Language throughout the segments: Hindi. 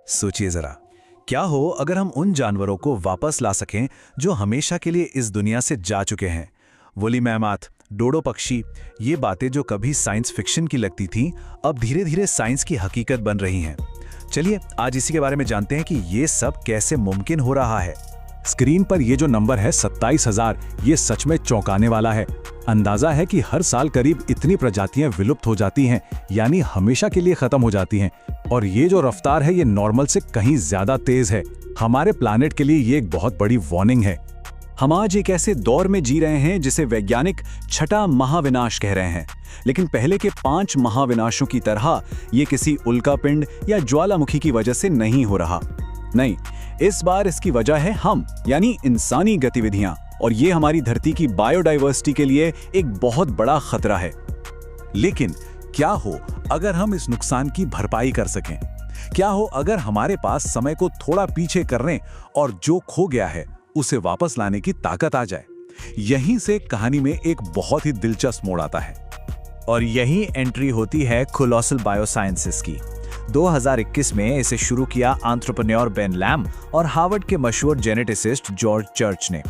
सोचिए जरा, क्या हो अगर हम उन जानवरों को वापस ला सकें जो हमेशा के लिए इस दुनिया से जा चुके हैं। वुली मैमाथ, डोडो पक्षी, ये बातें जो कभी साइंस फिक्शन की लगती थीं, अब धीरे धीरे साइंस की हकीकत बन रही हैं। चलिए आज इसी के बारे में जानते हैं कि ये सब कैसे मुमकिन हो रहा है। स्क्रीन पर ये जो नंबर है 27,000, ये सच में चौंकाने वाला है। अंदाजा है कि हर साल करीब इतनी प्रजातियां विलुप्त हो जाती हैं, यानी हमेशा के लिए खत्म हो जाती हैं। और ये जो रफ्तार है ये नॉर्मल से कहीं ज्यादा तेज है। हमारे प्लानेट के लिए ये एक बहुत बड़ी वार्निंग है। हम आज एक ऐसे दौर में जी रहे हैं जिसे वैज्ञानिक छठा महाविनाश कह रहे हैं, लेकिन पहले के 5 महाविनाशों की तरह ये किसी उल्कापिंड या ज्वालामुखी की वजह से नहीं हो रहा। नहीं, इस बार इसकी वजह है हम, यानी इंसानी गतिविधियां, और ये हमारी धरती की बायोडाइवर्सिटी के लिए एक बहुत बड़ा खतरा है। लेकिन क्या हो अगर हम इस नुकसान की भरपाई कर सकें? क्या हो अगर हमारे पास समय को थोड़ा पीछे करने और जो खो गया है उसे वापस लाने की ताकत आ जाए? यहीं से कहानी में एक बहुत ही दिलचस्प मोड़ आता है। और यही एंट्री होती है कोलोसल बायोसाइंसेस की। 2021 में इसे शुरू किया एंटरप्रेन्योर बेन लैम और हार्वर्ड के मशहूर जेनेटिसिस्ट जॉर्ज चर्च ने।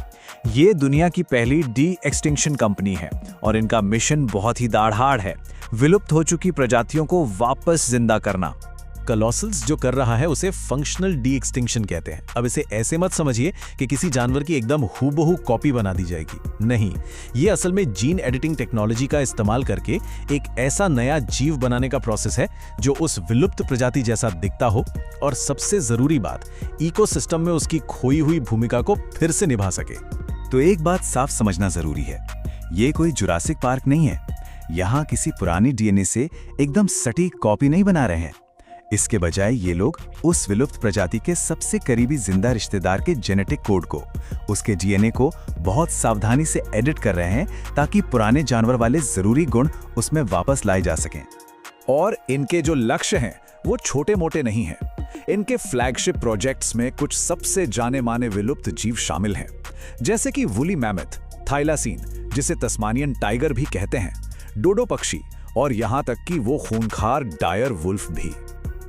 ये दुनिया की पहली डी एक्सटिंक्शन कंपनी है और इनका मिशन बहुत ही दाढ़हाड़ है, विलुप्त हो चुकी प्रजातियों को वापस जिंदा करना। कोलोसल्स जो कर रहा है उसे फंक्शनल डी एक्सटिंक्शन कहते हैं। अब इसे ऐसे मत समझिए कि किसी जानवर की एकदम हूबहू कॉपी बना दी जाएगी। नहीं, ये असल में जीन एडिटिंग टेक्नोलॉजी का इस्तेमाल करके एक ऐसा नया जीव बनाने का प्रोसेस है जो उस विलुप्त प्रजाति जैसा दिखता हो और सबसे जरूरी बात, इकोसिस्टम में उसकी खोई हुई भूमिका को फिर से निभा सके। तो एक बात साफ समझना जरूरी है, ये कोई जुरासिक पार्क नहीं है। यहाँ किसी पुरानी डीएनए से एकदम सटीक कॉपी नहीं बना रहे हैं। इसके बजाय ये लोग उस विलुप्त प्रजाति के सबसे करीबी जिंदा रिश्तेदार के जेनेटिक कोड को, उसके डीएनए को बहुत सावधानी से एडिट कर रहे हैं ताकि पुराने जानवर वाले जरूरी गुण उसमें वापस लाए जा सकें। और इनके जो लक्ष्य हैं वो छोटे मोटे नहीं हैं। इनके फ्लैगशिप प्रोजेक्ट्स में कुछ सबसे जाने माने विलुप्त जीव शामिल हैं, जैसे कि वुली मैमथ, थाइलासीन जिसे तस्मानियन टाइगर भी कहते हैं, डोडो पक्षी, और यहाँ तक कि वो खूंखार डायर वुल्फ भी।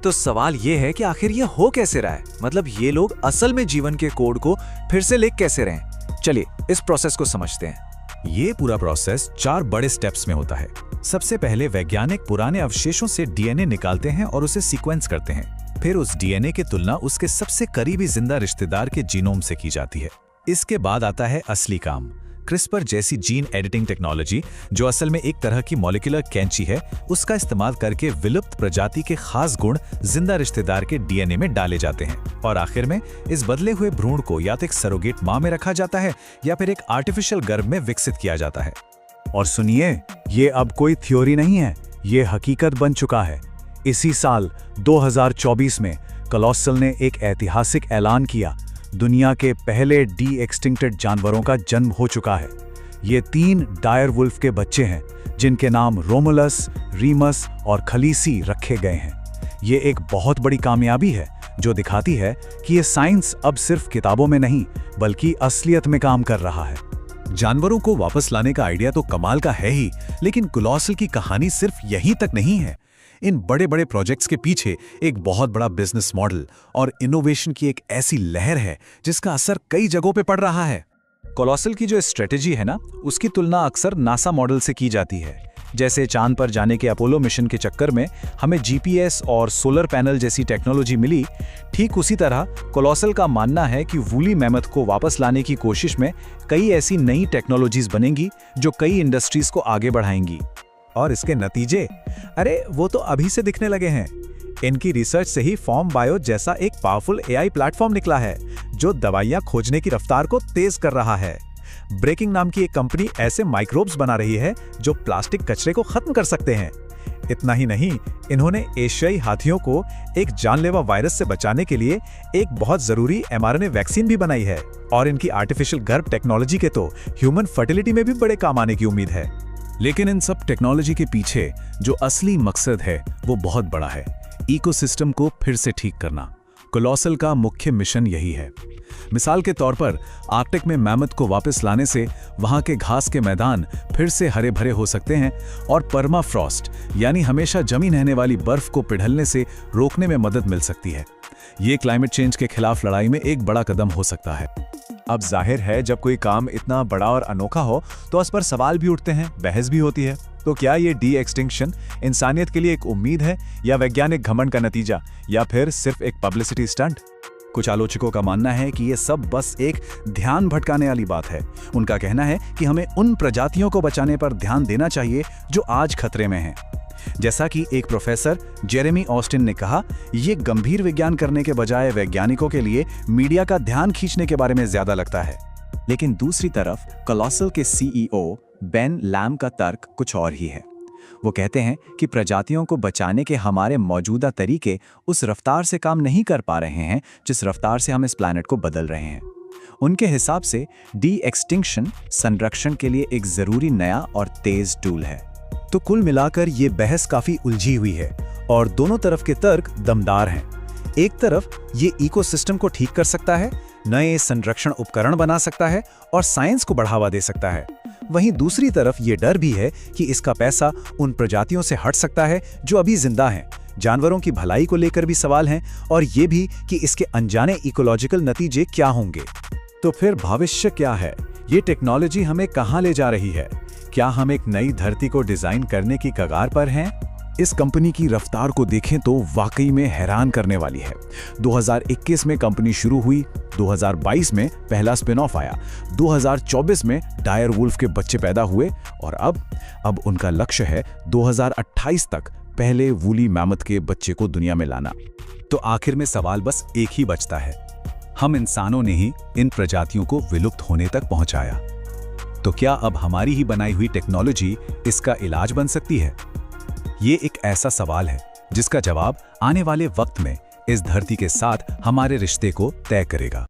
तो सवाल ये है कि आखिर ये हो कैसे रहा है? मतलब ये लोग असल में जीवन के कोड को फिर से लिख कैसे रहे हैं? चलिए इस प्रोसेस को समझते हैं। ये पूरा प्रोसेस 4 बड़े स्टेप्स में होता है। सबसे पहले वैज्ञानिक पुराने अवशेषों से डीएनए निकालते हैं और उसे सीक्वेंस करते हैं। फिर उस डीएनए की तुलना उसके सबसे करीबी जिंदा रिश्तेदार के जीनोम से की जाती है। इसके बाद आता है असली काम, क्रिस्पर जैसी जीन एडिटिंग टेक्नोलॉजी, जो असल में एक तरह की मॉलिक्यूलर कैंची है। उसका इस्तेमाल करके विलुप्त प्रजाति के खास गुण जिंदा रिश्तेदार के डीएनए में डाले जाते हैं और आखिर में इस बदले हुए भ्रूण को या तो एक सरोगेट मां में रखा जाता है या फिर एक आर्टिफिशियल गर्भ में विकसित किया जाता है। और सुनिए, ये अब कोई थ्योरी नहीं है, ये हकीकत बन चुका है। इसी साल 2024 में कोलोसल ने एक ऐतिहासिक ऐलान किया। दुनिया के पहले डी एक्सटिंक्टेड जानवरों का जन्म हो चुका है। ये 3 डायर वुल्फ के बच्चे हैं जिनके नाम रोमुलस, रीमस और खलीसी रखे गए हैं। ये एक बहुत बड़ी कामयाबी है जो दिखाती है कि ये साइंस अब सिर्फ किताबों में नहीं बल्कि असलियत में काम कर रहा है। जानवरों को वापस लाने का आइडिया तो कमाल का है ही, लेकिन कोलोसल की कहानी सिर्फ यहीं तक नहीं है। इन बड़े बड़े प्रोजेक्ट्स के पीछे एक बहुत बड़ा बिजनेस मॉडल और इनोवेशन की एक ऐसी लहर है जिसका असर कई जगहों पे पड़ रहा है। कोलोसल की जो स्ट्रेटेजी है ना, उसकी तुलना अक्सर नासा मॉडल से की जाती है। जैसे चांद पर जाने के अपोलो मिशन के चक्कर में हमें जीपीएस और सोलर पैनल जैसी टेक्नोलॉजी मिली, ठीक उसी तरह कोलोसल का मानना है कि वुली मैमथ को वापस लाने की कोशिश में कई ऐसी नई टेक्नोलॉजीज बनेंगी जो कई इंडस्ट्रीज को आगे बढ़ाएंगी। और इसके नतीजे, अरे वो तो अभी से दिखने लगे हैं। इनकी रिसर्च से ही फॉर्म बायो जैसा एक पावरफुल एआई प्लेटफॉर्म निकला है जो दवाइयां खोजने की रफ्तार को तेज कर रहा है। ब्रेकिंग नाम की एक कंपनी ऐसे माइक्रोब्स बना रही है जो प्लास्टिक कचरे को खत्म कर सकते हैं। इतना ही नहीं, इन्होंने एशियाई हाथियों को एक जानलेवा वायरस से बचाने के लिए एक बहुत जरूरी एमआरएनए वैक्सीन भी बनाई है। और इनकी आर्टिफिशियल गर्भ टेक्नोलॉजी के तो ह्यूमन फर्टिलिटी में भी बड़े काम आने की उम्मीद है। लेकिन इन सब टेक्नोलॉजी के पीछे जो असली मकसद है वो बहुत बड़ा है, इकोसिस्टम को फिर से ठीक करना। कोलोसल का मुख्य मिशन यही है। मिसाल के तौर पर आर्कटिक में मैमथ को वापस लाने से वहां के घास के मैदान फिर से हरे भरे हो सकते हैं और परमाफ्रॉस्ट यानी हमेशा जमी रहने वाली बर्फ को पिघलने से रोकने में मदद मिल सकती है। ये क्लाइमेट चेंज के खिलाफ लड़ाई में एक बड़ा कदम हो सकता है। अब जाहिर है जब कोई काम इतना बड़ा और अनोखा हो तो उस पर सवाल भी उठते हैं, बहस भी होती है। तो क्या ये डी एक्सटिंक्शन इंसानियत के लिए एक उम्मीद है या वैज्ञानिक घमंड का नतीजा या फिर सिर्फ एक पब्लिसिटी स्टंट? कुछ आलोचकों का मानना है कि ये सब बस एक ध्यान भटकाने वाली बात है। उनका कहना है कि हमें उन प्रजातियों को बचाने पर ध्यान देना चाहिए जो आज खतरे में हैं। जैसा कि एक प्रोफेसर जेरेमी ऑस्टिन ने कहा, ये गंभीर विज्ञान करने के बजाय वैज्ञानिकों के लिए मीडिया का ध्यान खींचने के बारे में ज्यादा लगता है। लेकिन दूसरी तरफ कोलोसल के सीईओ बेन लैम का तर्क कुछ और ही है। वो कहते हैं कि प्रजातियों को बचाने के हमारे मौजूदा तरीके उस रफ्तार से काम नहीं कर पा रहे हैं जिस रफ्तार से हम इस प्लैनेट को बदल रहे हैं। उनके हिसाब से डी एक्सटिंक्शन संरक्षण के लिए एक जरूरी नया और तेज टूल है। तो कुल मिलाकर ये बहस काफी उलझी हुई है और दोनों तरफ के तर्क दमदार हैं। एक तरफ ये इकोसिस्टम को ठीक कर सकता है, नए संरक्षण उपकरण बना सकता है और साइंस को बढ़ावा दे सकता है। वहीं दूसरी तरफ ये डर भी है कि इसका पैसा उन प्रजातियों से हट सकता है जो अभी जिंदा हैं। जानवरों की भलाई को लेकर भी सवाल हैं और ये भी कि इसके अनजाने इकोलॉजिकल नतीजे क्या होंगे। तो फिर भविष्य क्या है? ये टेक्नोलॉजी हमें कहां ले जा रही है? क्या हम एक नई धरती को डिजाइन करने की कगार पर हैं? इस कंपनी की रफ्तार को देखें तो वाकई में हैरान करने वाली है। 2021 में कंपनी शुरू हुई, 2022 में पहला स्पिन ऑफ आया, 2024 में डायर वुल्फ के बच्चे पैदा हुए और अब उनका लक्ष्य है 2028 तक पहले वूली मैमथ के बच्चे को दुनिया में लाना। तो आखिर में सवाल बस एक ही बचता है, हम इंसानों ने ही इन प्रजातियों को विलुप्त होने तक पहुंचाया। तो क्या अब हमारी ही बनाई हुई टेक्नोलॉजी इसका इलाज बन सकती है? ये एक ऐसा सवाल है जिसका जवाब आने वाले वक्त में इस धरती के साथ हमारे रिश्ते को तय करेगा।